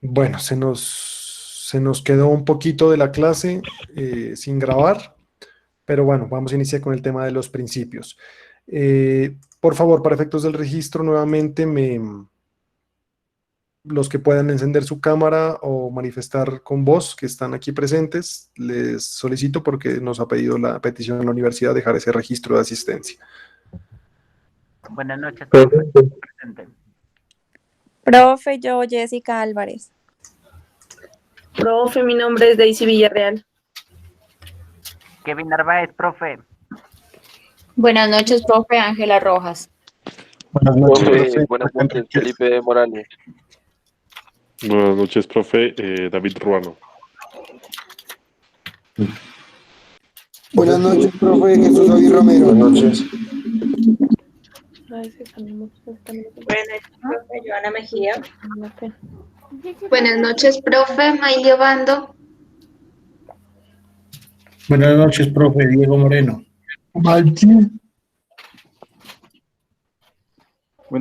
Bueno, se nos quedó un poquito de la clase sin grabar, pero bueno, vamos a iniciar con el tema de los principios. Por favor, para efectos del registro, nuevamente, los que puedan encender su cámara o manifestar con voz que están aquí presentes, les solicito porque nos ha pedido la petición en la universidad dejar ese registro de asistencia. Buenas noches, profe. Presente. Profe, yo, Jessica Álvarez. Profe, mi nombre es Daisy Villarreal. Kevin Narváez, profe. Buenas noches, profe Ángela Rojas. Buenas noches, Profe, buenas noches, Felipe Morales. Buenas noches, profe. David Ruano. Buenas noches, profe Jesús David Romero. Buenas noches. Buenas noches, Profe Joana Mejía. Buenas noches, profe Maylio Bando. Buenas noches, profe Diego Moreno. Buenas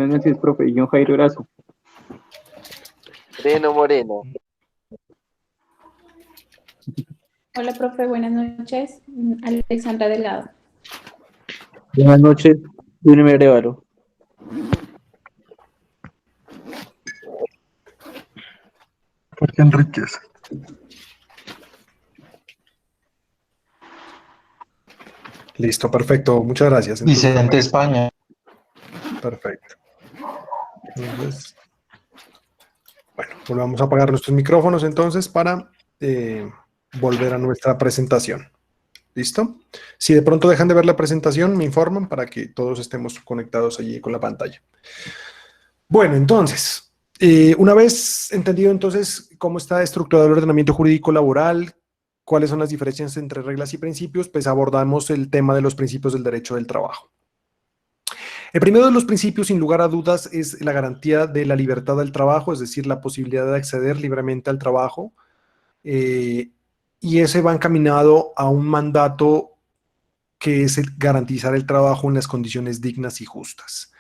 noches, profe John Jairo Erazo. Moreno. Hola, profe, buenas noches. Alexandra Delgado. Buenas noches, Junior Merevalo. Jorge Enríquez. Listo, perfecto. Muchas gracias. Entonces, Vicente España. perfecto. Entonces, bueno, volvamos a apagar nuestros micrófonos entonces para volver a nuestra presentación. ¿Listo? Si de pronto dejan de ver la presentación, me informan para que todos estemos conectados allí con la pantalla. Bueno, entonces, una vez entendido entonces cómo está estructurado el ordenamiento jurídico laboral, cuáles son las diferencias entre reglas y principios, pues abordamos el tema de los principios del derecho del trabajo. El primero de los principios, sin lugar a dudas, es la garantía de la libertad del trabajo, es decir, la posibilidad de acceder libremente al trabajo, y ese va encaminado a un mandato que es garantizar el trabajo en las condiciones dignas y justas.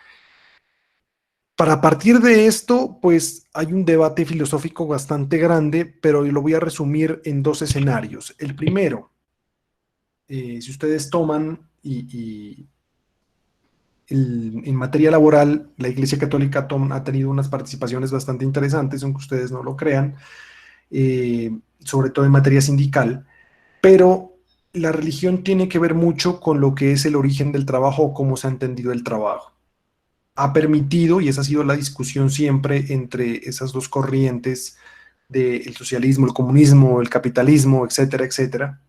Para partir de esto, pues hay un debate filosófico bastante grande, pero lo voy a resumir en dos escenarios. El primero, si ustedes toman en materia laboral, la Iglesia Católica ha tenido unas participaciones bastante interesantes, aunque ustedes no lo crean, sobre todo en materia sindical, pero la religión tiene que ver mucho con lo que es el origen del trabajo o cómo se ha entendido el trabajo. Ha permitido, y esa ha sido la discusión siempre entre esas dos corrientes del socialismo, el comunismo, el capitalismo, etcétera, etcétera,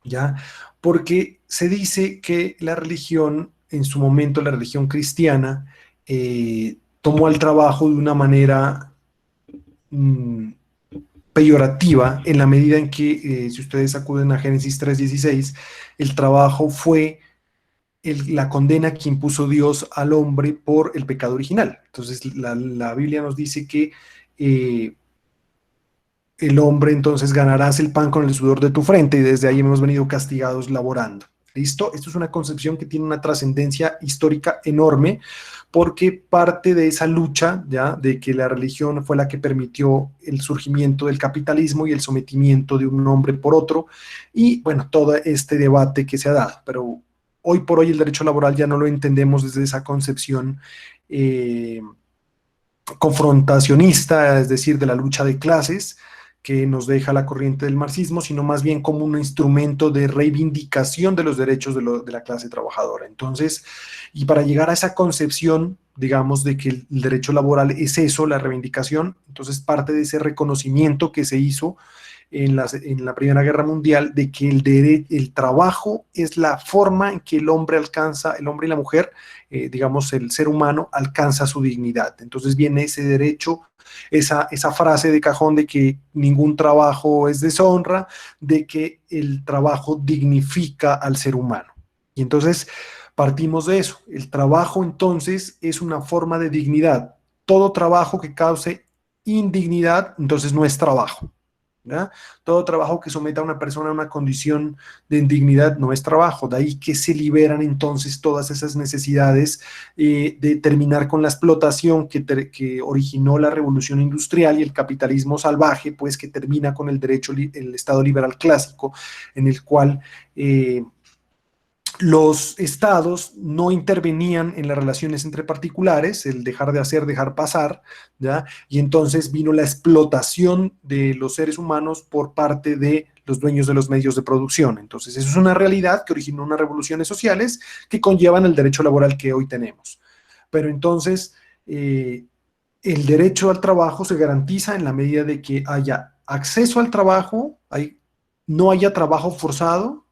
¿ya? Porque se dice que la religión, en su momento la religión cristiana, tomó al trabajo de una manera peyorativa, en la medida en que, si ustedes acuden a Génesis 3:16, el trabajo fue la condena que impuso Dios al hombre por el pecado original. Entonces la Biblia nos dice que el hombre entonces ganarás el pan con el sudor de tu frente, y desde ahí hemos venido castigados laborando. ¿Listo? Esto es una concepción que tiene una trascendencia histórica enorme, porque parte de esa lucha, ¿ya?, de que la religión fue la que permitió el surgimiento del capitalismo y el sometimiento de un hombre por otro, y bueno, todo este debate que se ha dado. Pero hoy por hoy el derecho laboral ya no lo entendemos desde esa concepción confrontacionista, es decir, de la lucha de clases, que nos deja la corriente del marxismo, sino más bien como un instrumento de reivindicación de los derechos de la clase trabajadora. Entonces, y para llegar a esa concepción, digamos, de que el derecho laboral es eso, la reivindicación, entonces parte de ese reconocimiento que se hizo en la Primera Guerra Mundial, de que el trabajo es la forma en que el hombre y la mujer, digamos, el ser humano alcanza su dignidad. Entonces viene ese derecho, esa frase de cajón de que ningún trabajo es deshonra, de que el trabajo dignifica al ser humano. Y entonces partimos de eso. El trabajo entonces es una forma de dignidad. Todo trabajo que cause indignidad, entonces no es trabajo. ¿ya? Todo trabajo que someta a una persona a una condición de indignidad no es trabajo, de ahí que se liberan entonces todas esas necesidades de terminar con la explotación que originó la revolución industrial y el capitalismo salvaje, pues que termina con el derecho, el Estado liberal clásico, en el cual los estados no intervenían en las relaciones entre particulares, el dejar de hacer, dejar pasar, ¿ya? Y entonces vino la explotación de los seres humanos por parte de los dueños de los medios de producción. Entonces, eso es una realidad que originó unas revoluciones sociales que conllevan el derecho laboral que hoy tenemos. Pero entonces, el derecho al trabajo se garantiza en la medida de que haya acceso al trabajo, no haya trabajo forzado,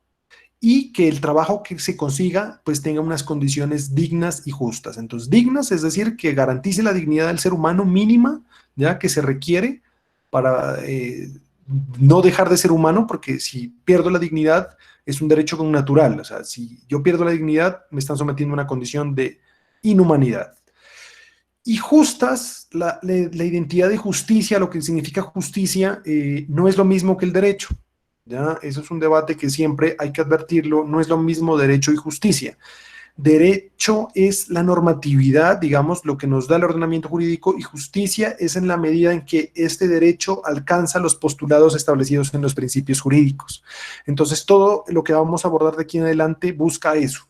y que el trabajo que se consiga pues tenga unas condiciones dignas y justas. Entonces, dignas, es decir, que garantice la dignidad del ser humano mínima, ya que se requiere para no dejar de ser humano, porque si pierdo la dignidad es un derecho natural. O sea, si yo pierdo la dignidad, me están sometiendo a una condición de inhumanidad. Y justas, la identidad de justicia, lo que significa justicia, no es lo mismo que el derecho. ¿Ya? Eso es un debate que siempre hay que advertirlo, no es lo mismo derecho y justicia. Derecho es la normatividad, digamos, lo que nos da el ordenamiento jurídico, y justicia es en la medida en que este derecho alcanza los postulados establecidos en los principios jurídicos. Entonces, todo lo que vamos a abordar de aquí en adelante busca eso,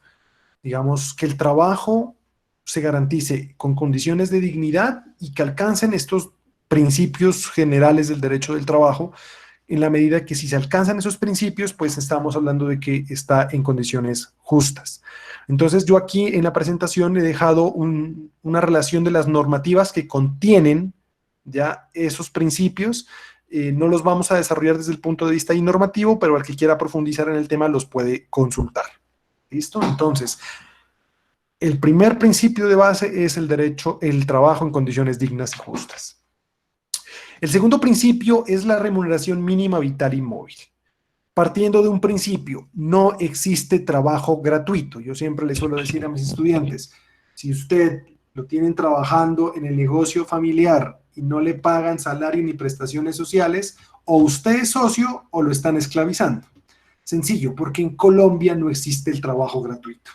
digamos, que el trabajo se garantice con condiciones de dignidad y que alcancen estos principios generales del derecho del trabajo, en la medida que si se alcanzan esos principios, pues estamos hablando de que está en condiciones justas. Entonces yo aquí en la presentación he dejado una relación de las normativas que contienen ya esos principios. No los vamos a desarrollar desde el punto de vista normativo, pero al que quiera profundizar en el tema los puede consultar. ¿Listo? Entonces, el primer principio de base es el derecho, el trabajo en condiciones dignas y justas. El segundo principio es la remuneración mínima vital y móvil. Partiendo de un principio, no existe trabajo gratuito. Yo siempre le suelo decir a mis estudiantes, si usted lo tienen trabajando en el negocio familiar y no le pagan salario ni prestaciones sociales, o usted es socio o lo están esclavizando. Sencillo, porque en Colombia no existe el trabajo gratuito,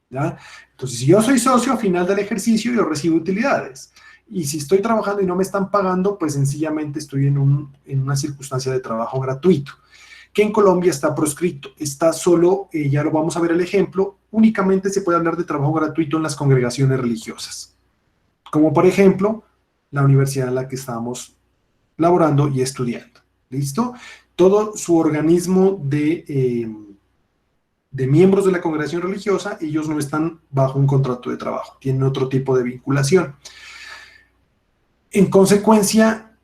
¿ya? Entonces, si yo soy socio, a final del ejercicio yo recibo utilidades. Y si estoy trabajando y no me están pagando, pues sencillamente estoy en una circunstancia de trabajo gratuito, que en Colombia está proscrito. Está solo, ya lo vamos a ver el ejemplo, únicamente se puede hablar de trabajo gratuito en las congregaciones religiosas, como por ejemplo la universidad en la que estamos laborando y estudiando. ¿Listo? Todo su organismo de miembros de la congregación religiosa, ellos no están bajo un contrato de trabajo, tienen otro tipo de vinculación. En consecuencia,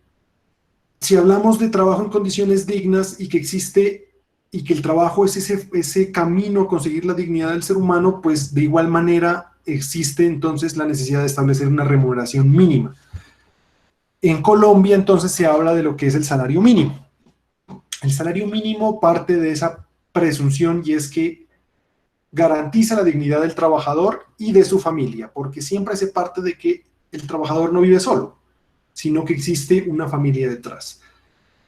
si hablamos de trabajo en condiciones dignas y que existe y que el trabajo es ese camino a conseguir la dignidad del ser humano, pues de igual manera existe entonces la necesidad de establecer una remuneración mínima. En Colombia entonces se habla de lo que es el salario mínimo. El salario mínimo parte de esa presunción y es que garantiza la dignidad del trabajador y de su familia, porque siempre se parte de que el trabajador no vive solo, sino que existe una familia detrás.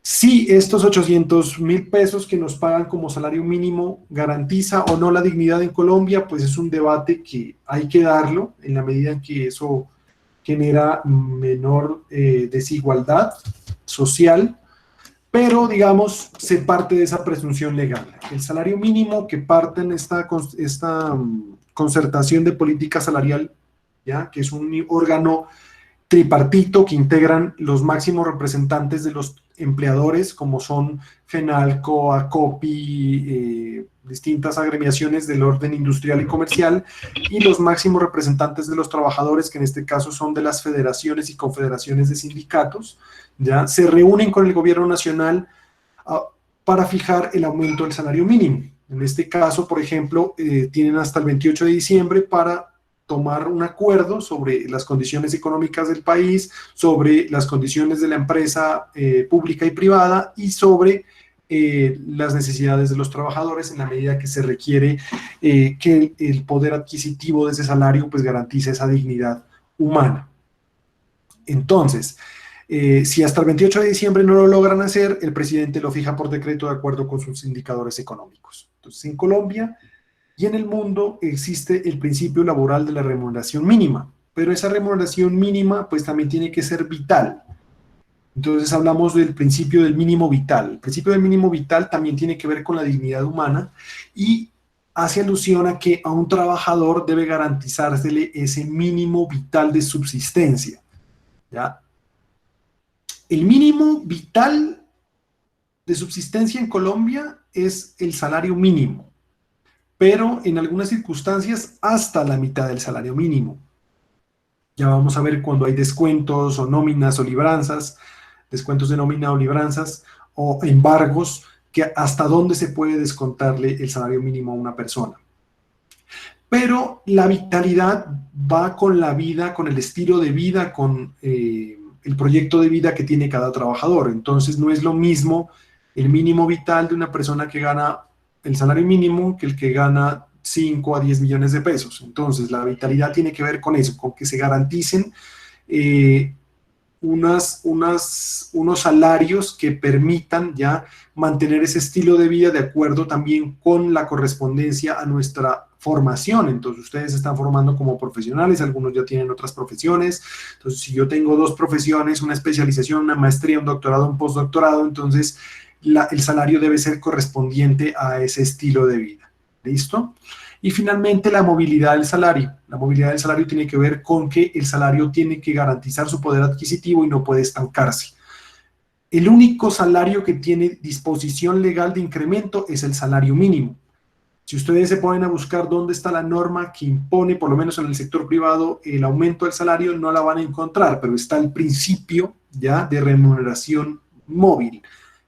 Si estos 800.000 pesos que nos pagan como salario mínimo garantiza o no la dignidad en Colombia, pues es un debate que hay que darlo en la medida en que eso genera menor desigualdad social, pero digamos se parte de esa presunción legal. El salario mínimo que parte en esta concertación de política salarial, ¿ya? Que es un órgano tripartito que integran los máximos representantes de los empleadores, como son FENALCO, ACOPI, distintas agremiaciones del orden industrial y comercial, y los máximos representantes de los trabajadores, que en este caso son de las federaciones y confederaciones de sindicatos, ya se reúnen con el gobierno nacional para fijar el aumento del salario mínimo. En este caso, por ejemplo, tienen hasta el 28 de diciembre para tomar un acuerdo sobre las condiciones económicas del país, sobre las condiciones de la empresa pública y privada y sobre las necesidades de los trabajadores en la medida que se requiere que el poder adquisitivo de ese salario pues garantice esa dignidad humana. Entonces, Si hasta el 28 de diciembre no lo logran hacer, el presidente lo fija por decreto de acuerdo con sus indicadores económicos. Entonces, en Colombia y en el mundo existe el principio laboral de la remuneración mínima, pero esa remuneración mínima pues también tiene que ser vital. Entonces hablamos del principio del mínimo vital. El principio del mínimo vital también tiene que ver con la dignidad humana y hace alusión a que a un trabajador debe garantizársele ese mínimo vital de subsistencia, ¿ya? El mínimo vital de subsistencia en Colombia es el salario mínimo, pero en algunas circunstancias hasta la mitad del salario mínimo. Ya vamos a ver cuando hay descuentos o nóminas o libranzas, descuentos de nómina o libranzas o embargos, que hasta dónde se puede descontarle el salario mínimo a una persona. Pero la vitalidad va con la vida, con el estilo de vida, con el proyecto de vida que tiene cada trabajador. Entonces no es lo mismo el mínimo vital de una persona que gana el salario mínimo que el que gana 5 a 10 millones de pesos. Entonces la vitalidad tiene que ver con eso, con que se garanticen unos salarios que permitan ya mantener ese estilo de vida de acuerdo también con la correspondencia a nuestra formación. Entonces ustedes se están formando como profesionales, algunos ya tienen otras profesiones. Entonces si yo tengo 2 profesiones, una especialización, una maestría, un doctorado, un postdoctorado, entonces el salario debe ser correspondiente a ese estilo de vida. ¿Listo? Y finalmente la movilidad del salario. La movilidad del salario tiene que ver con que el salario tiene que garantizar su poder adquisitivo y no puede estancarse. El único salario que tiene disposición legal de incremento es el salario mínimo. Si ustedes se ponen a buscar dónde está la norma que impone, por lo menos en el sector privado, el aumento del salario, no la van a encontrar, pero está el principio ya de remuneración móvil.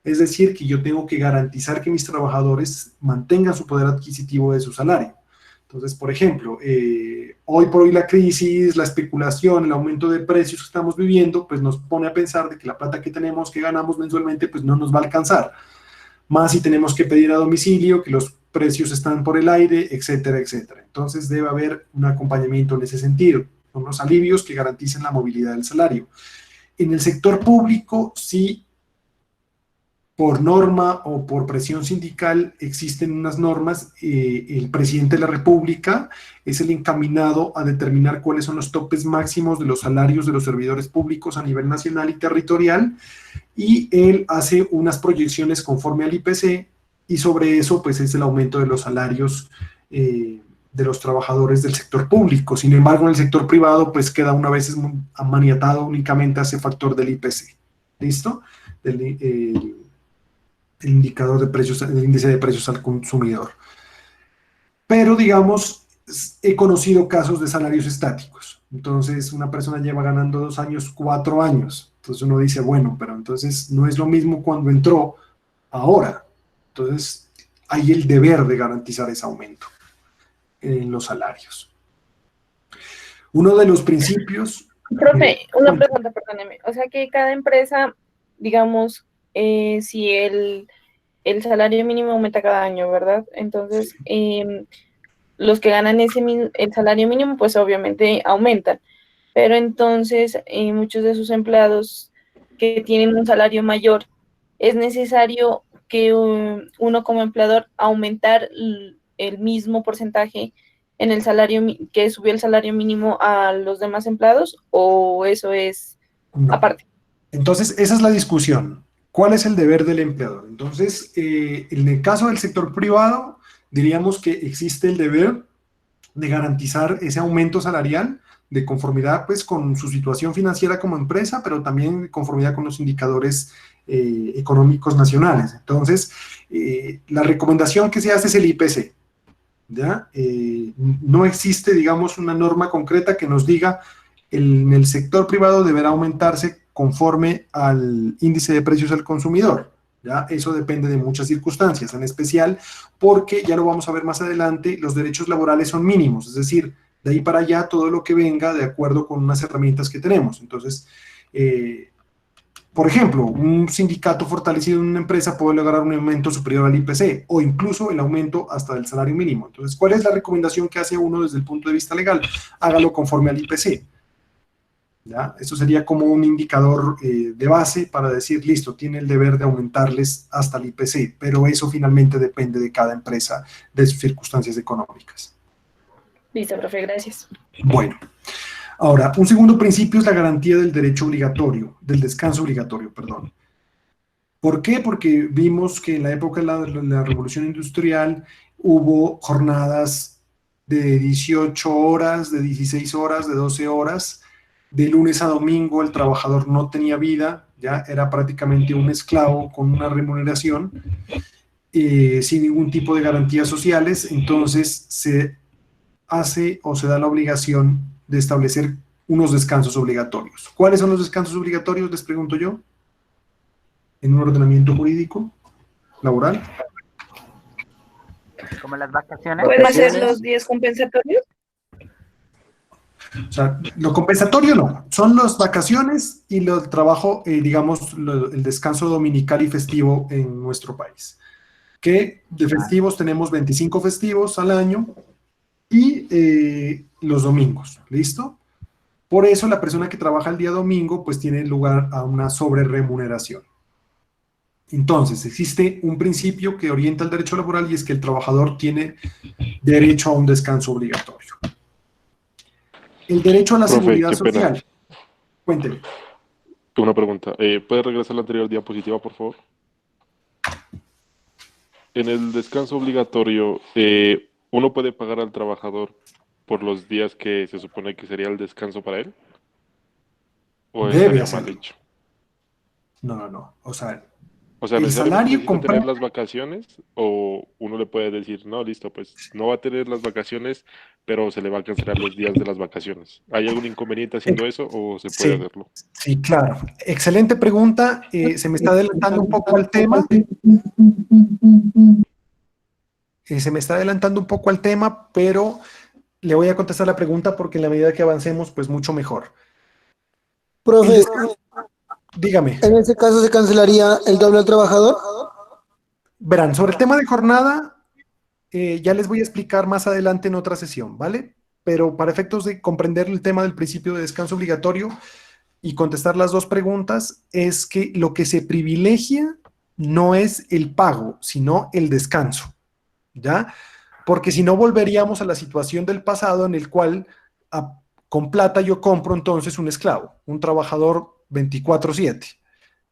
Es decir, que yo tengo que garantizar que mis trabajadores mantengan su poder adquisitivo de su salario. Entonces, por ejemplo, hoy por hoy la crisis, la especulación, el aumento de precios que estamos viviendo, pues nos pone a pensar de que la plata que tenemos, que ganamos mensualmente, pues no nos va a alcanzar. Más si tenemos que pedir a domicilio, que los precios están por el aire, etcétera, etcétera. Entonces debe haber un acompañamiento en ese sentido, unos alivios que garanticen la movilidad del salario. En el sector público, sí, por norma o por presión sindical existen unas normas. El presidente de la República es el encaminado a determinar cuáles son los topes máximos de los salarios de los servidores públicos a nivel nacional y territorial, y él hace unas proyecciones conforme al IPC, y sobre eso pues es el aumento de los salarios de los trabajadores del sector público. Sin embargo, en el sector privado pues queda una vez maniatado únicamente a ese factor del IPC. ¿Listo? El indicador de precios, el índice de precios al consumidor. Pero, digamos, he conocido casos de salarios estáticos. Entonces, una persona lleva ganando 2 años, 4 años. Entonces uno dice, bueno, pero entonces no es lo mismo cuando entró ahora. Entonces, hay el deber de garantizar ese aumento en los salarios. Uno de los principios... Profe, una pregunta, perdóneme. O sea que cada empresa, digamos, si el salario mínimo aumenta cada año, ¿verdad? Entonces, los que ganan el salario mínimo, pues obviamente aumentan. Pero entonces, muchos de sus empleados que tienen un salario mayor, es necesario que uno como empleador aumentar el mismo porcentaje en el salario que subió el salario mínimo a los demás empleados, ¿o eso es aparte? Entonces, esa es la discusión. ¿Cuál es el deber del empleador? Entonces, en el caso del sector privado, diríamos que existe el deber de garantizar ese aumento salarial de conformidad pues, con su situación financiera como empresa, pero también de conformidad con los indicadores económicos nacionales. Entonces, la recomendación que se hace es el IPC. ¿Ya? No existe, digamos, una norma concreta que nos diga en el sector privado deberá aumentarse conforme al índice de precios al consumidor. ¿Ya? Eso depende de muchas circunstancias, en especial porque, ya lo vamos a ver más adelante, los derechos laborales son mínimos, es decir, de ahí para allá todo lo que venga de acuerdo con unas herramientas que tenemos. Entonces, por ejemplo, un sindicato fortalecido en una empresa puede lograr un aumento superior al IPC o incluso el aumento hasta el salario mínimo. Entonces, ¿cuál es la recomendación que hace uno desde el punto de vista legal? Hágalo conforme al IPC. ¿ya? Eso sería como un indicador de base para decir, listo, tiene el deber de aumentarles hasta el IPC, pero eso finalmente depende de cada empresa, de sus circunstancias económicas. Listo, profe, gracias. Bueno, ahora, un segundo principio es la garantía del derecho obligatorio, del descanso obligatorio, perdón. ¿Por qué? Porque vimos que en la época de la Revolución Industrial hubo jornadas de 18 horas, de 16 horas, de 12 horas. De lunes a domingo el trabajador no tenía vida, ya era prácticamente un esclavo con una remuneración, sin ningún tipo de garantías sociales. Entonces se hace o se da la obligación de establecer unos descansos obligatorios. ¿Cuáles son los descansos obligatorios? Les pregunto yo. En un ordenamiento jurídico, laboral. Como las vacaciones. ¿Pueden ser los 10 compensatorios? O sea, lo compensatorio no, son las vacaciones y el trabajo, digamos, el descanso dominical y festivo en nuestro país. Que de festivos tenemos 25 festivos al año y los domingos, ¿listo? Por eso la persona que trabaja el día domingo pues tiene lugar a una sobreremuneración. Entonces, existe un principio que orienta el derecho laboral y es que el trabajador tiene derecho a un descanso obligatorio. El derecho a la seguridad social. Cuénteme. Una pregunta. ¿Puede regresar a la anterior diapositiva, por favor? En el descanso obligatorio, ¿uno puede pagar al trabajador por los días que se supone que sería el descanso para él? ¿O Debe estaría mal hacerlo. hecho? No. O sea, el el salario necesita tener las vacaciones, o uno le puede decir, no, listo, pues no va a tener las vacaciones, pero se le va a cancelar los días de las vacaciones. ¿Hay algún inconveniente haciendo eso o se puede hacerlo? Sí, claro. Excelente pregunta. Se me está adelantando un poco al tema. Se me está adelantando un poco al tema, pero le voy a contestar la pregunta porque en la medida que avancemos, pues mucho mejor. Profe, Dígame. ¿en ese caso se cancelaría el doble al trabajador? Verán, sobre el tema de jornada, ya les voy a explicar más adelante en otra sesión, ¿vale? Pero para efectos de comprender el tema del principio de descanso obligatorio y contestar las dos preguntas, es que lo que se privilegia no es el pago, sino el descanso, ¿ya? Porque si no volveríamos a la situación del pasado en el cual con plata yo compro entonces un esclavo, un trabajador 24/7,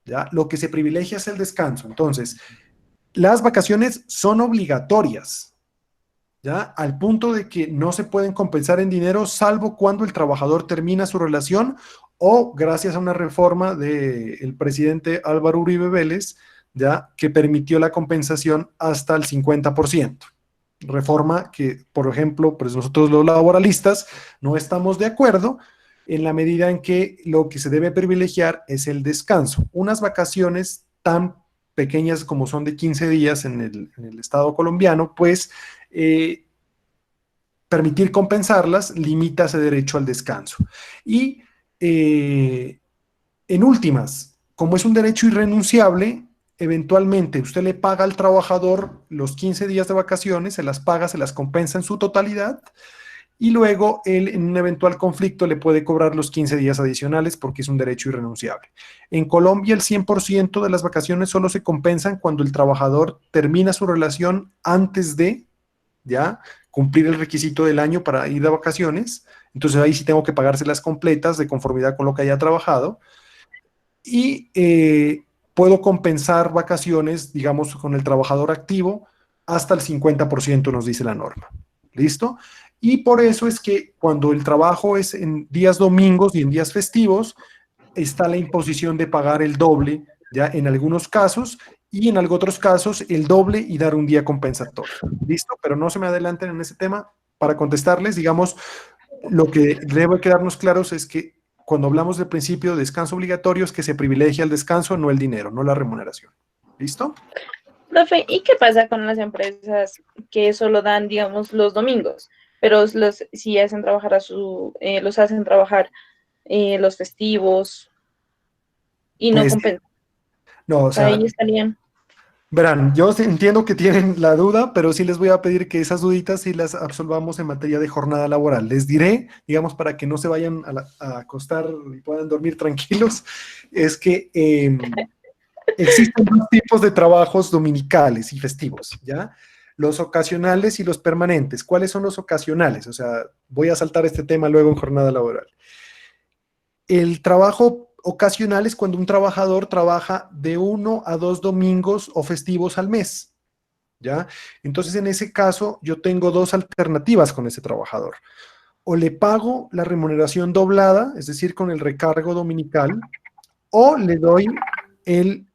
¿ya? Lo que se privilegia es el descanso. Entonces, las vacaciones son obligatorias, ¿ya? Al punto de que no se pueden compensar en dinero salvo cuando el trabajador termina su relación o gracias a una reforma del presidente Álvaro Uribe Vélez, ¿ya? Que permitió la compensación hasta el 50%. Reforma que, por ejemplo, pues nosotros los laboralistas no estamos de acuerdo en la medida en que lo que se debe privilegiar es el descanso. Unas vacaciones tan pequeñas como son de 15 días en el Estado colombiano, pues permitir compensarlas limita ese derecho al descanso. Y en últimas, como es un derecho irrenunciable, eventualmente usted le paga al trabajador los 15 días de vacaciones, se las paga, se las compensa en su totalidad, y luego él en un eventual conflicto le puede cobrar los 15 días adicionales porque es un derecho irrenunciable. En Colombia el 100% de las vacaciones solo se compensan cuando el trabajador termina su relación antes de ya cumplir el requisito del año para ir de vacaciones. Entonces ahí sí tengo que pagárselas completas de conformidad con lo que haya trabajado. Y puedo compensar vacaciones, digamos, con el trabajador activo hasta el 50% nos dice la norma. ¿Listo? Y por eso es que cuando el trabajo es en días domingos y en días festivos, está la imposición de pagar el doble, ya en algunos casos, y en otros casos el doble y dar un día compensatorio. ¿Listo? Pero no se me adelanten en ese tema. Para contestarles, digamos, lo que debe quedarnos claros es que cuando hablamos del principio de descanso obligatorio es que se privilegia el descanso, no el dinero, no la remuneración. ¿Listo? Profe, ¿y qué pasa con las empresas que solo dan, digamos, los domingos? Pero si hacen trabajar los hacen trabajar los festivos y no Pues, compensan. no, o sea, Ahí estarían. Verán, yo entiendo que tienen la duda, pero sí les voy a pedir que esas duditas sí las absolvamos en materia de jornada laboral. Les diré, digamos, para que no se vayan a acostar y puedan dormir tranquilos, es que existen dos tipos de trabajos dominicales y festivos, ¿ya? Los ocasionales y los permanentes. ¿Cuáles son los ocasionales? O sea, voy a saltar este tema luego en jornada laboral. El trabajo ocasional es cuando un trabajador trabaja de 1 a 2 domingos o festivos al mes, ¿ya? Entonces, en ese caso, yo tengo dos alternativas con ese trabajador. O le pago la remuneración doblada, es decir, con el recargo dominical, o le doy el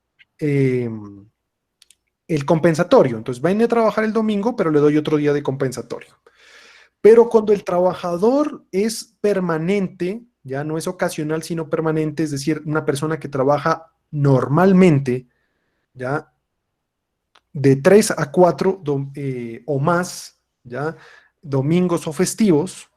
compensatorio. Entonces, viene a trabajar el domingo, pero le doy otro día de compensatorio. Pero cuando el trabajador es permanente, ya no es ocasional, sino permanente, es decir, una persona que trabaja normalmente, ya de 3 a 4 o más, ya domingos o festivos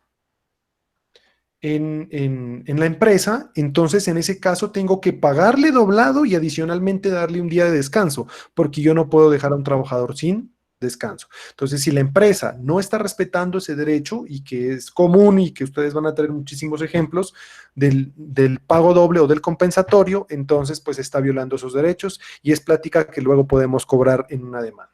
en la empresa, entonces en ese caso tengo que pagarle doblado y adicionalmente darle un día de descanso, porque yo no puedo dejar a un trabajador sin descanso. Entonces, si la empresa no está respetando ese derecho, y que es común y que ustedes van a tener muchísimos ejemplos del pago doble o del compensatorio, entonces pues está violando esos derechos y es plática que luego podemos cobrar en una demanda.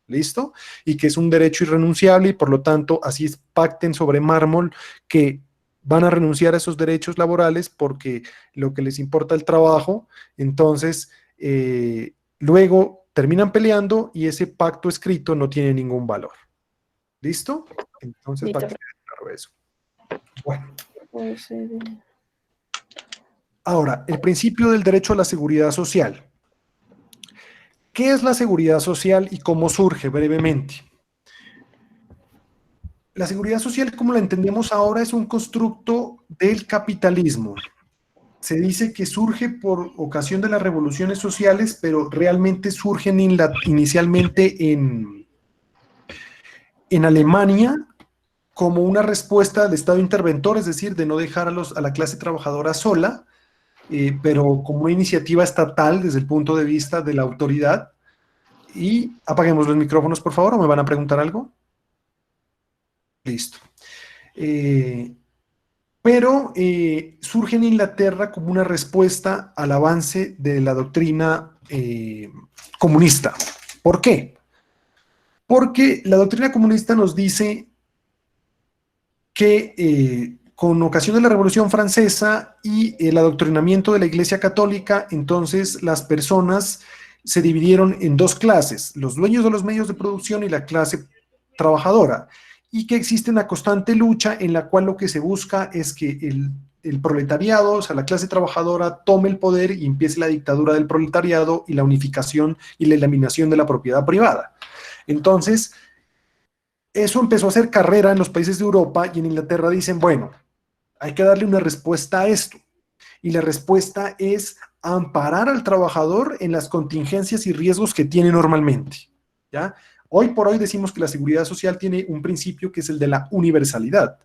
¿Listo? Y que es un derecho irrenunciable y por lo tanto así pacten sobre mármol que van a renunciar a esos derechos laborales porque lo que les importa el trabajo, entonces luego terminan peleando y ese pacto escrito no tiene ningún valor. ¿Listo? Entonces, para que quede claro eso. Bueno. Ahora, el principio del derecho a la seguridad social. ¿Qué es la seguridad social y cómo surge brevemente? La seguridad social, como la entendemos ahora, es un constructo del capitalismo. Se dice que surge por ocasión de las revoluciones sociales, pero realmente surgen inicialmente en Alemania como una respuesta al Estado interventor, es decir, de no dejar a la clase trabajadora sola, pero como una iniciativa estatal desde el punto de vista de la autoridad. Y apaguemos los micrófonos, por favor, ¿o me van a preguntar algo? Listo. Pero surge en Inglaterra como una respuesta al avance de la doctrina comunista. ¿Por qué? Porque la doctrina comunista nos dice que con ocasión de la Revolución Francesa y el adoctrinamiento de la Iglesia Católica, entonces las personas se dividieron en dos clases, los dueños de los medios de producción y la clase trabajadora, y que existe una constante lucha en la cual lo que se busca es que el proletariado, o sea, la clase trabajadora, tome el poder y empiece la dictadura del proletariado y la unificación y la eliminación de la propiedad privada. Entonces, eso empezó a hacer carrera en los países de Europa y en Inglaterra dicen, bueno, hay que darle una respuesta a esto. Y la respuesta es amparar al trabajador en las contingencias y riesgos que tiene normalmente, ¿ya? Hoy por hoy decimos que la seguridad social tiene un principio que es el de la universalidad.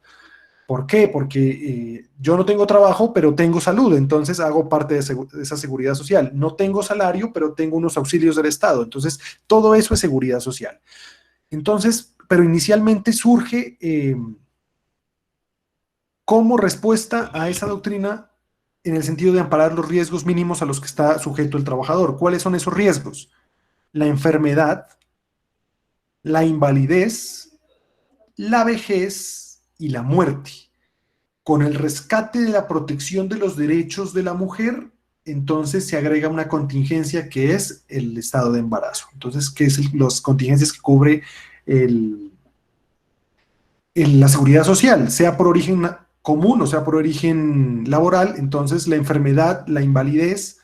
¿Por qué? Porque yo no tengo trabajo, pero tengo salud, entonces hago parte de esa seguridad social. No tengo salario, pero tengo unos auxilios del Estado. Entonces, todo eso es seguridad social. Entonces, pero inicialmente surge como respuesta a esa doctrina en el sentido de amparar los riesgos mínimos a los que está sujeto el trabajador. ¿Cuáles son esos riesgos? La enfermedad, la invalidez, la vejez y la muerte. Con el rescate de la protección de los derechos de la mujer, entonces se agrega una contingencia que es el estado de embarazo. Entonces, ¿qué es las contingencias que cubre la seguridad social? Sea por origen común o sea por origen laboral, entonces la enfermedad, la invalidez,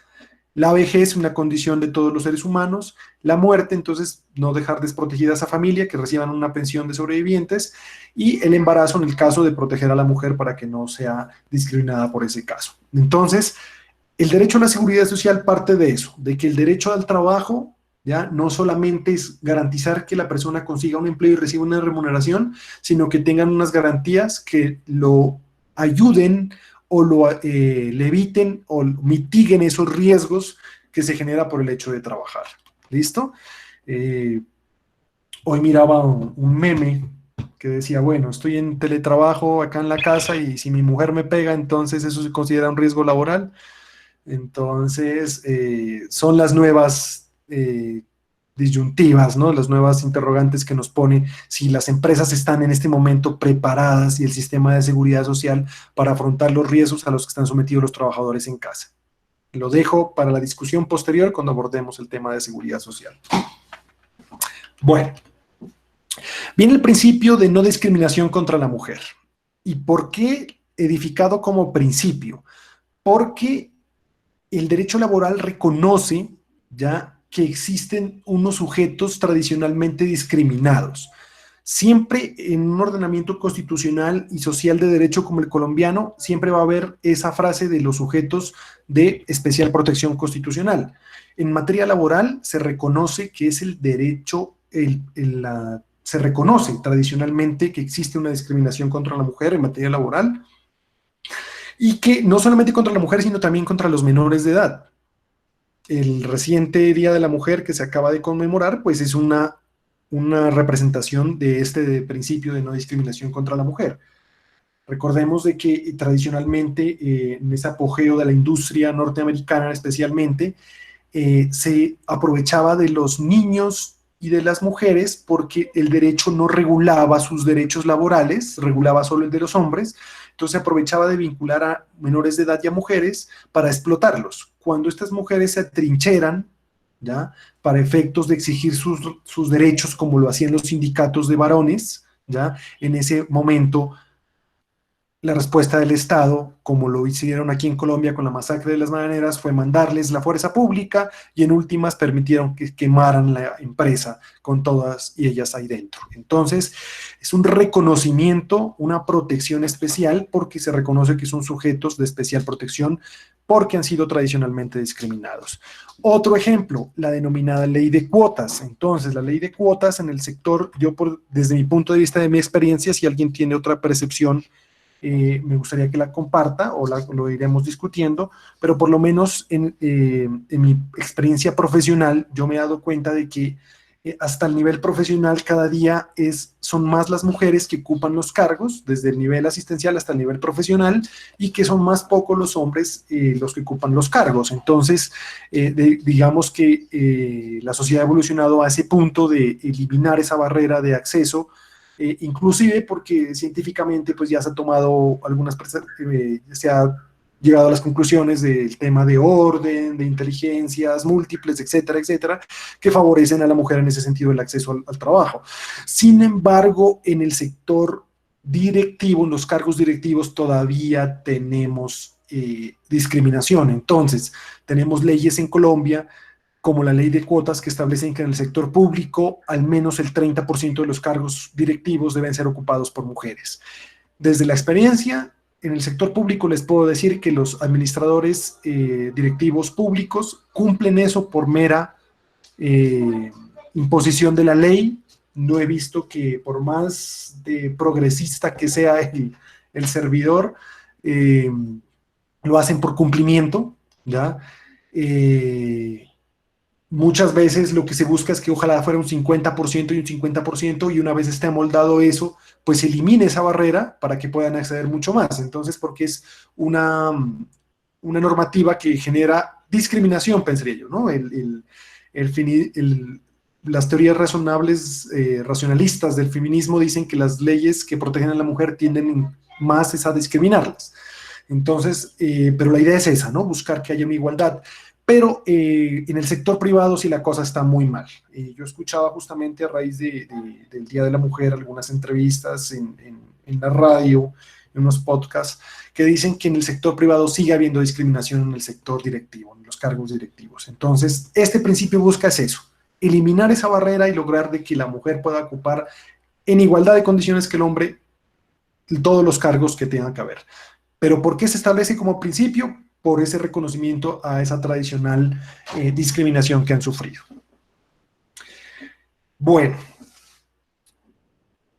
la vejez, una condición de todos los seres humanos, la muerte, entonces no dejar desprotegida a esa familia, que reciban una pensión de sobrevivientes, y el embarazo en el caso de proteger a la mujer para que no sea discriminada por ese caso. Entonces, el derecho a la seguridad social parte de eso, de que el derecho al trabajo ya no solamente es garantizar que la persona consiga un empleo y reciba una remuneración, sino que tengan unas garantías que lo ayuden o le eviten o mitiguen esos riesgos que se genera por el hecho de trabajar. ¿Listo? Hoy miraba un meme que decía, bueno, estoy en teletrabajo acá en la casa y si mi mujer me pega, entonces eso se considera un riesgo laboral. Entonces, son las nuevas disyuntivas, ¿no? Las nuevas interrogantes que nos pone si las empresas están en este momento preparadas y el sistema de seguridad social para afrontar los riesgos a los que están sometidos los trabajadores en casa. Lo dejo para la discusión posterior cuando abordemos el tema de seguridad social. Bueno, viene el principio de no discriminación contra la mujer. ¿Y por qué edificado como principio? Porque el derecho laboral reconoce ya que existen unos sujetos tradicionalmente discriminados. Siempre en un ordenamiento constitucional y social de derecho como el colombiano, siempre va a haber esa frase de los sujetos de especial protección constitucional. En materia laboral se reconoce que es el derecho, se reconoce tradicionalmente que existe una discriminación contra la mujer en materia laboral, y que no solamente contra la mujer, sino también contra los menores de edad. El reciente Día de la Mujer que se acaba de conmemorar, pues es una representación de este principio de no discriminación contra la mujer. Recordemos de que tradicionalmente, en ese apogeo de la industria norteamericana especialmente, se aprovechaba de los niños y de las mujeres porque el derecho no regulaba sus derechos laborales, regulaba solo el de los hombres. Entonces se aprovechaba de vincular a menores de edad y a mujeres para explotarlos. Cuando estas mujeres se atrincheran, ¿ya?, para efectos de exigir sus derechos, como lo hacían los sindicatos de varones, ¿ya?, en ese momento la respuesta del Estado, como lo hicieron aquí en Colombia con la masacre de las Maraneras, fue mandarles la fuerza pública y en últimas permitieron que quemaran la empresa con todas y ellas ahí dentro. Entonces, es un reconocimiento, una protección especial porque se reconoce que son sujetos de especial protección porque han sido tradicionalmente discriminados. Otro ejemplo, la denominada ley de cuotas. Entonces, la ley de cuotas en el sector, desde mi punto de vista, de mi experiencia, si alguien tiene otra percepción, me gustaría que la comparta o lo iremos discutiendo, pero por lo menos en mi experiencia profesional yo me he dado cuenta de que hasta el nivel profesional cada día son más las mujeres que ocupan los cargos, desde el nivel asistencial hasta el nivel profesional, y que son más pocos los hombres los que ocupan los cargos. Entonces, digamos que la sociedad ha evolucionado a ese punto de eliminar esa barrera de acceso, inclusive porque científicamente pues ya se ha tomado se ha llegado a las conclusiones del tema de orden, de inteligencias múltiples, etcétera, etcétera, que favorecen a la mujer en ese sentido el acceso al trabajo. Sin embargo, en el sector directivo, en los cargos directivos, todavía tenemos discriminación. Entonces, tenemos leyes en Colombia, como la ley de cuotas, que establecen que en el sector público al menos el 30% de los cargos directivos deben ser ocupados por mujeres. Desde la experiencia, en el sector público les puedo decir que los administradores directivos públicos cumplen eso por mera imposición de la ley. No he visto que por más progresista que sea el servidor, lo hacen por cumplimiento, ¿ya? Muchas veces lo que se busca es que ojalá fuera un 50% y un 50%, y una vez esté amoldado eso, pues elimine esa barrera para que puedan acceder mucho más. Entonces, porque es una normativa que genera discriminación, pensaría yo, ¿no? Las teorías racionalistas del feminismo dicen que las leyes que protegen a la mujer tienden más a discriminarlas. Entonces, pero la idea es esa, ¿no? Buscar que haya una igualdad. Pero en el sector privado sí la cosa está muy mal. Yo escuchaba justamente a raíz del Día de la Mujer algunas entrevistas en la radio, en unos podcasts, que dicen que en el sector privado sigue habiendo discriminación en el sector directivo, en los cargos directivos. Entonces, este principio busca es eso, eliminar esa barrera y lograr de que la mujer pueda ocupar en igualdad de condiciones que el hombre todos los cargos que tengan que haber. ¿Pero por qué se establece como principio? Por ese reconocimiento a esa tradicional discriminación que han sufrido. Bueno,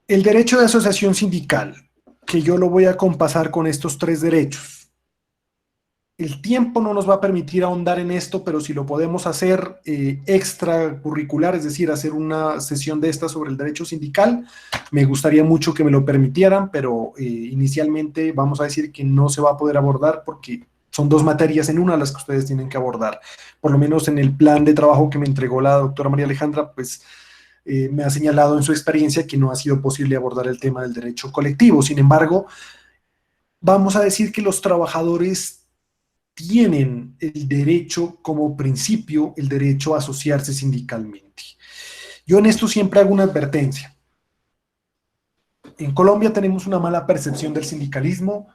el derecho de asociación sindical, que yo lo voy a compasar con estos tres derechos. El tiempo no nos va a permitir ahondar en esto, pero si lo podemos hacer extracurricular, es decir, hacer una sesión de esta sobre el derecho sindical, me gustaría mucho que me lo permitieran, pero inicialmente vamos a decir que no se va a poder abordar porque son 2 materias en una las que ustedes tienen que abordar. Por lo menos en el plan de trabajo que me entregó la doctora María Alejandra, pues me ha señalado en su experiencia que no ha sido posible abordar el tema del derecho colectivo. Sin embargo, vamos a decir que los trabajadores tienen el derecho como principio, el derecho a asociarse sindicalmente. Yo en esto siempre hago una advertencia. En Colombia tenemos una mala percepción del sindicalismo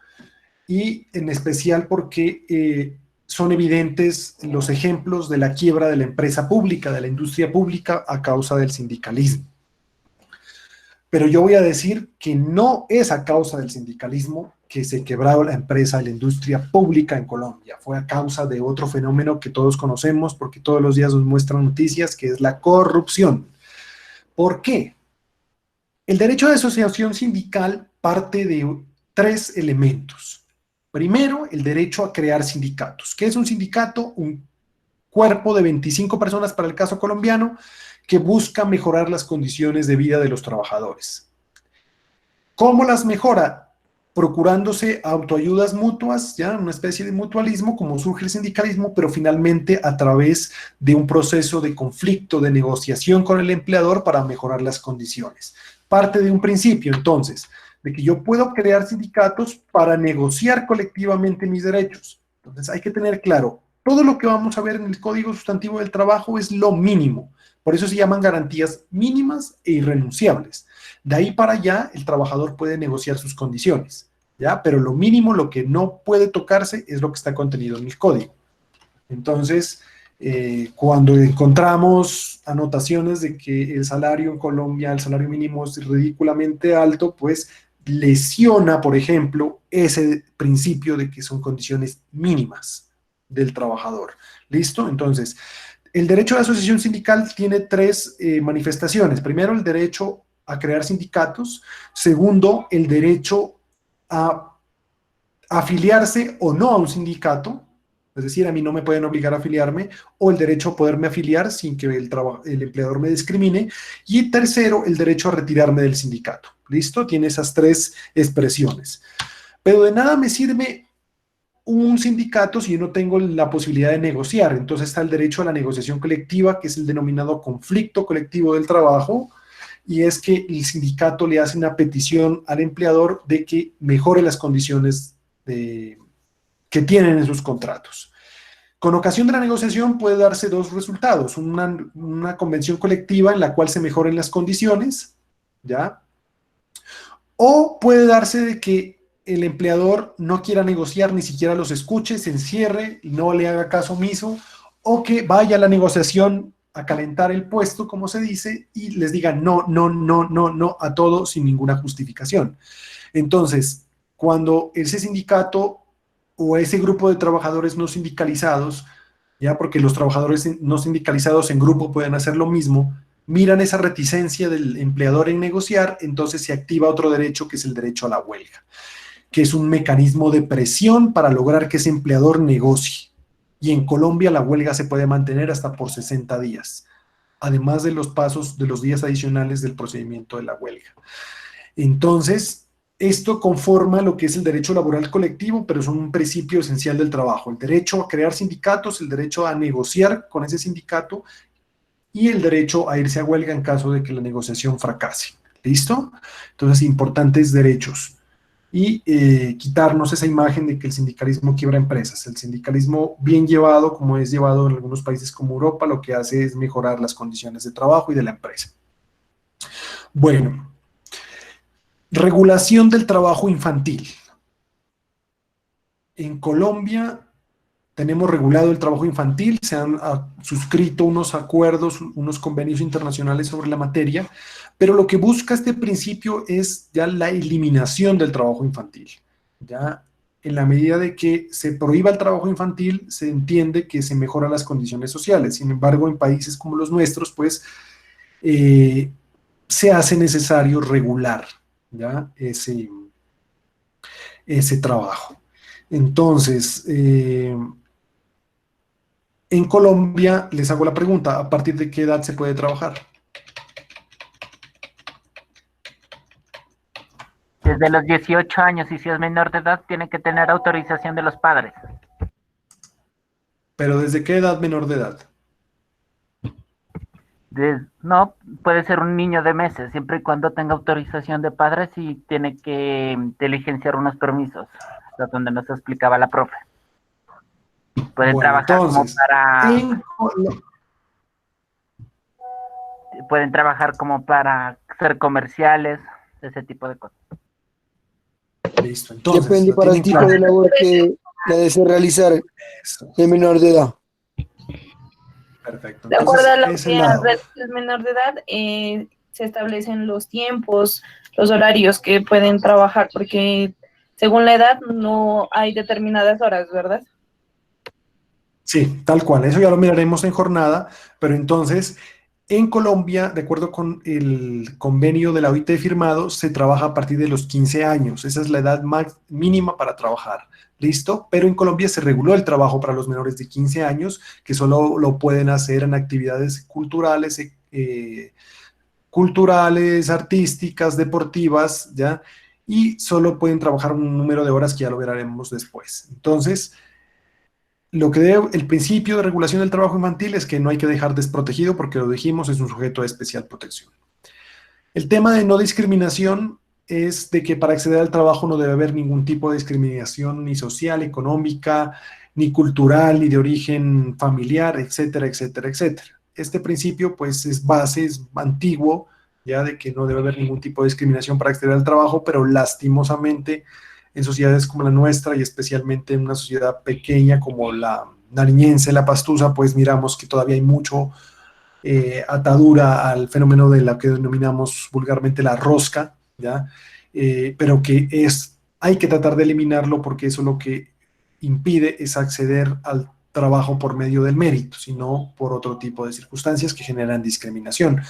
y en especial porque son evidentes los ejemplos de la quiebra de la empresa pública, de la industria pública a causa del sindicalismo. Pero yo voy a decir que no es a causa del sindicalismo que se quebró la empresa de la industria pública en Colombia. Fue a causa de otro fenómeno que todos conocemos porque todos los días nos muestran noticias, que es la corrupción. ¿Por qué? El derecho de asociación sindical parte de 3 elementos. Primero, el derecho a crear sindicatos. ¿Qué es un sindicato? Un cuerpo de 25 personas para el caso colombiano que busca mejorar las condiciones de vida de los trabajadores. ¿Cómo las mejora? Procurándose autoayudas mutuas, ya una especie de mutualismo, como surge el sindicalismo, pero finalmente a través de un proceso de conflicto, de negociación con el empleador para mejorar las condiciones. Parte de un principio, entonces, de que yo puedo crear sindicatos para negociar colectivamente mis derechos. Entonces hay que tener claro, todo lo que vamos a ver en el Código Sustantivo del Trabajo es lo mínimo. Por eso se llaman garantías mínimas e irrenunciables. De ahí para allá, el trabajador puede negociar sus condiciones, ¿ya? Pero lo mínimo, lo que no puede tocarse, es lo que está contenido en el código. Entonces, cuando encontramos anotaciones de que el salario en Colombia, el salario mínimo es ridículamente alto, pues lesiona, por ejemplo, ese principio de que son condiciones mínimas del trabajador. ¿Listo? Entonces, el derecho de asociación sindical tiene 3 manifestaciones. Primero, el derecho a crear sindicatos. Segundo, el derecho a afiliarse o no a un sindicato. Es decir, a mí no me pueden obligar a afiliarme, o el derecho a poderme afiliar sin que el empleador me discrimine. Y tercero, el derecho a retirarme del sindicato. ¿Listo? Tiene esas 3 expresiones. Pero de nada me sirve un sindicato si yo no tengo la posibilidad de negociar. Entonces está el derecho a la negociación colectiva, que es el denominado conflicto colectivo del trabajo, y es que el sindicato le hace una petición al empleador de que mejore las condiciones que tienen en sus contratos. Con ocasión de la negociación puede darse 2 resultados, una convención colectiva en la cual se mejoren las condiciones, ¿ya? O puede darse de que el empleador no quiera negociar, ni siquiera los escuche, se encierre y no le haga caso omiso, o que vaya a la negociación a calentar el puesto, como se dice, y les diga no, no, no, no, no a todo sin ninguna justificación. Entonces, cuando ese sindicato o ese grupo de trabajadores no sindicalizados, ya porque los trabajadores no sindicalizados en grupo pueden hacer lo mismo, miran esa reticencia del empleador en negociar, entonces se activa otro derecho que es el derecho a la huelga, que es un mecanismo de presión para lograr que ese empleador negocie. Y en Colombia la huelga se puede mantener hasta por 60 días, además de los pasos de los días adicionales del procedimiento de la huelga. Entonces, esto conforma lo que es el derecho laboral colectivo, pero es un principio esencial del trabajo. El derecho a crear sindicatos, el derecho a negociar con ese sindicato y el derecho a irse a huelga en caso de que la negociación fracase. ¿Listo? Entonces, importantes derechos. Y quitarnos esa imagen de que el sindicalismo quiebra empresas. El sindicalismo bien llevado, como es llevado en algunos países como Europa, lo que hace es mejorar las condiciones de trabajo y de la empresa. Bueno, regulación del trabajo infantil. En Colombia tenemos regulado el trabajo infantil, se han suscrito unos acuerdos, unos convenios internacionales sobre la materia, pero lo que busca este principio es ya la eliminación del trabajo infantil. Ya en la medida de que se prohíba el trabajo infantil, se entiende que se mejoran las condiciones sociales. Sin embargo, en países como los nuestros, pues, se hace necesario regular, ¿ya? ese trabajo. Entonces, en Colombia, les hago la pregunta, ¿a partir de qué edad se puede trabajar? Desde los 18 años, y si es menor de edad, tiene que tener autorización de los padres. ¿Pero desde qué edad menor de edad? No, puede ser un niño de meses, siempre y cuando tenga autorización de padres y tiene que diligenciar unos permisos, hasta donde nos explicaba la profe. Pueden Bueno, trabajar entonces, pueden trabajar como para ser comerciales, ese tipo de cosas. Listo, entonces. Depende para el tipo de labor que la desee realizar el menor de edad. Perfecto. De acuerdo a lo Entonces, que es menor de edad, se establecen los tiempos, los horarios que pueden trabajar, porque según la edad no hay determinadas horas, ¿verdad? Sí, tal cual. Eso ya lo miraremos en jornada, pero entonces, en Colombia, de acuerdo con el convenio de la OIT firmado, se trabaja a partir de los 15 años. Esa es la edad mínima para trabajar. ¿Listo? Pero en Colombia se reguló el trabajo para los menores de 15 años, que solo lo pueden hacer en actividades culturales, artísticas, deportivas, ¿ya? Y solo pueden trabajar un número de horas que ya lo veremos después. Entonces, el principio de regulación del trabajo infantil es que no hay que dejar desprotegido, porque lo dijimos, es un sujeto de especial protección. El tema de no discriminación es de que para acceder al trabajo no debe haber ningún tipo de discriminación ni social, económica, ni cultural, ni de origen familiar, etcétera, etcétera, etcétera. Este principio, pues, es base, es antiguo, ya de que no debe haber ningún tipo de discriminación para acceder al trabajo, pero lastimosamente en sociedades como la nuestra y especialmente en una sociedad pequeña como la nariñense, la pastusa, pues miramos que todavía hay mucho atadura al fenómeno de lo que denominamos vulgarmente la rosca, ¿ya? Pero que hay que tratar de eliminarlo porque eso lo que impide es acceder al trabajo por medio del mérito, sino por otro tipo de circunstancias que generan discriminación.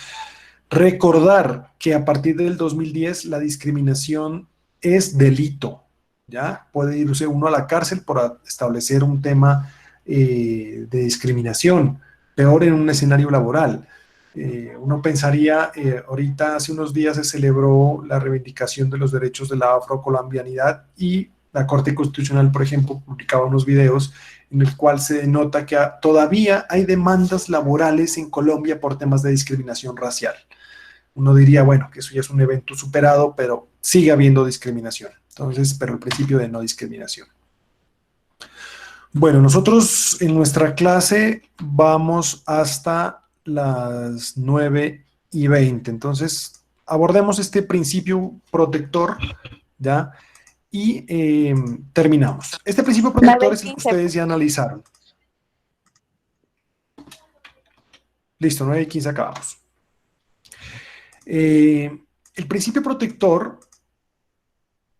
Recordar que a partir del 2010 la discriminación es delito, ¿ya? Puede irse uno a la cárcel por establecer un tema de discriminación, peor en un escenario laboral. Uno pensaría, ahorita hace unos días se celebró la reivindicación de los derechos de la afrocolombianidad y la Corte Constitucional, por ejemplo, publicaba unos videos en el cual se nota que todavía hay demandas laborales en Colombia por temas de discriminación racial. Uno diría, bueno, que eso ya es un evento superado, pero sigue habiendo discriminación. Entonces, pero el principio de no discriminación. Bueno, nosotros en nuestra clase vamos hasta las 9:20. Entonces, abordemos este principio protector, ¿ya? Y terminamos. Este principio protector es el que ustedes ya analizaron. Listo, 9:15 acabamos. El principio protector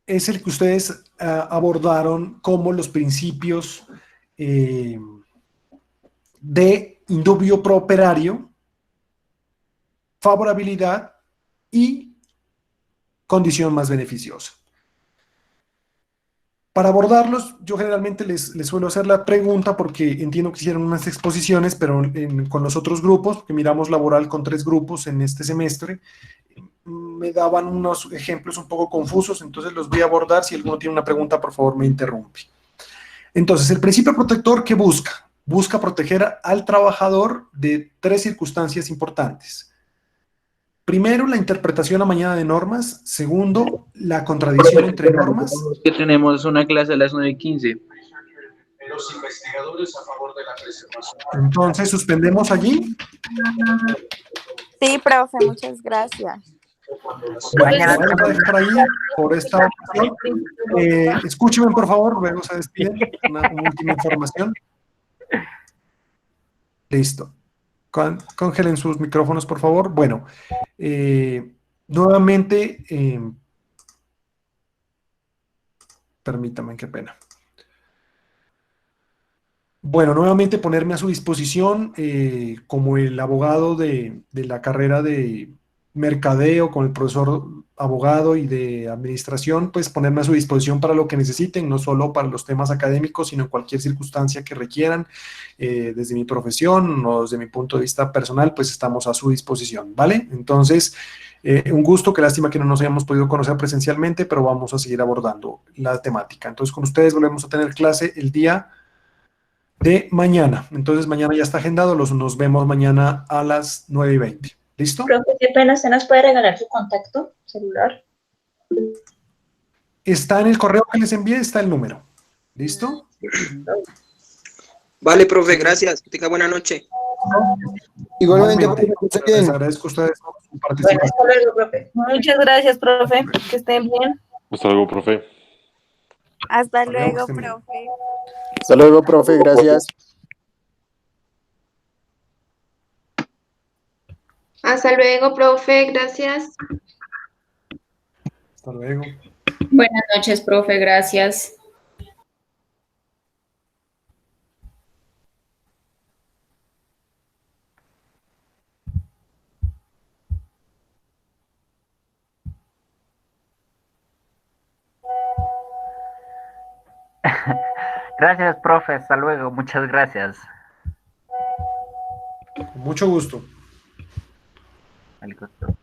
es el que ustedes abordaron como los principios de indubio pro operario, favorabilidad y condición más beneficiosa. Para abordarlos, yo generalmente les suelo hacer la pregunta porque entiendo que hicieron unas exposiciones, pero con los otros grupos, porque miramos laboral con 3 grupos en este semestre, me daban unos ejemplos un poco confusos, entonces los voy a abordar. Si alguno tiene una pregunta, por favor, me interrumpe. Entonces, el principio protector, ¿qué busca? Busca proteger al trabajador de 3 circunstancias importantes. Primero, la interpretación amañada de normas. Segundo, la contradicción entre normas. Que tenemos una clase a las 9:15. Los investigadores a favor de la preservación. Entonces, ¿suspendemos allí? Sí, profe, muchas gracias. Mañana Bueno, vamos a dejar ahí por esta ocasión. Escúchenme, por favor, luego se despiden. Una última información. Listo. Congelen sus micrófonos, por favor. Bueno, nuevamente, permítame, qué pena. Bueno, nuevamente ponerme a su disposición como el abogado de la carrera de mercadeo, con el profesor abogado y de administración, pues ponerme a su disposición para lo que necesiten, no solo para los temas académicos, sino en cualquier circunstancia que requieran, desde mi profesión o desde mi punto de vista personal, pues estamos a su disposición, ¿vale? Entonces, un gusto, qué lástima que no nos hayamos podido conocer presencialmente, pero vamos a seguir abordando la temática. Entonces, con ustedes volvemos a tener clase el día de mañana. Entonces, mañana ya está agendado, nos vemos mañana a las 9:20. ¿Listo? Profe, qué pena, ¿usted nos puede regalar su contacto celular? Está en el correo que les envié, está el número. ¿Listo? Vale, profe, gracias. Que tenga buena noche. Igualmente, Igualmente, profe, que esté bien. les agradezco a ustedes por su Bueno, participación. hasta luego, profe. Muchas gracias, profe. Que estén bien. Hasta luego, profe. Hasta luego, luego, que estén bien. profe. Hasta luego, profe, gracias. Hasta luego, profe, gracias. Hasta luego. Buenas noches, profe, gracias. Gracias, profe. Hasta luego. Muchas gracias. Con mucho gusto. El gusto.